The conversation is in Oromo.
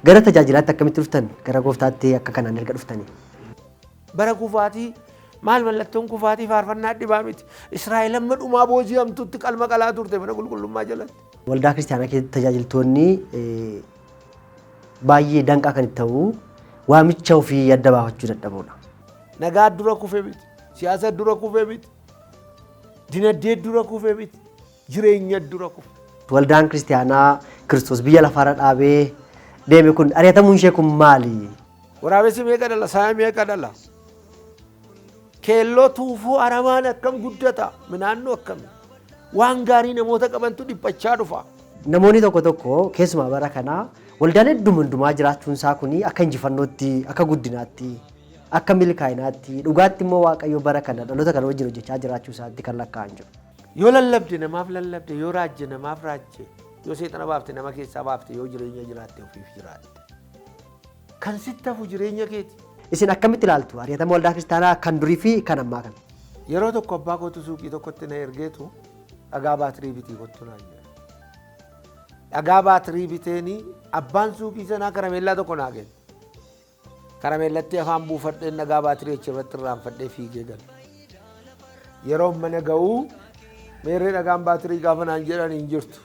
gara tajaajilaatti akkamitti dhuftan gara gooftaatti akka kanaan erga dhuftanii bara kufaatii maal mallattoon kufaatii faarfannaa dhibaa miti Israa'eel amma dhumaa booji'amtutti qalma qalaa turte mana qulqullummaa jalatti waldaa kiristaanaa keessatti tajaajiltoonni baay'ee danqaa kan ta'u waamicha ofii adda baafachuu dadhabuudha. Nagaa dura kufee miti siyaasa dura kufee miti dinagdee dura kufee miti jireenya dura kufee. Waldaan kiristaanaa Kiristoos biyya lafaarra dhaabee deeme kun ari'atamuun ishee kun maali? Waraabessi meeqa dhala? Saaya meeqa dhala? Keelloo tuufuu aramaan akkam guddata? Minaannoo akkami? Waan gaarii namoota qabantu dhiphachaa dhufa. Namoonni tokko keessumaa bara kanaa waldaan heddumaa jiraachuun isaa kuni akka injifannootti, akka guddinaatti, akka milkaa'inaatti, dhugaatti immoo Waaqayyo bara kana dhaloota kana wajjin hojjechaa jiraachuu isaatti kan lakkaa'an jiru. Yoo lallabde namaaf lallabde, yoo raajje namaaf raajje, yoo seexana baafte nama keessaa baafte, yoo jireenya jiraatte ofiif jiraatte. Kan sitti hafu jireenya keeti. Isin akkamitti ilaaltu ari'atama waldaa kiristaanaa kan durii fi kan ammaa kana? Yeroo tokko abbaa kootu suuqii tokkotti na ergeetu dhagaa baatirii bitii kottu naan jedha. Dhagaa baatirii biteenii abbaan suuqii sanaa karameellaa tokko naa kenna. Karameellatti afaan buufadheen dhagaa baatirii achirratti irraanfadhee fiigee gala. Yeroo mana ga'uu meerree dhagaan baatirii gaafa naan jedhan hin jirtu.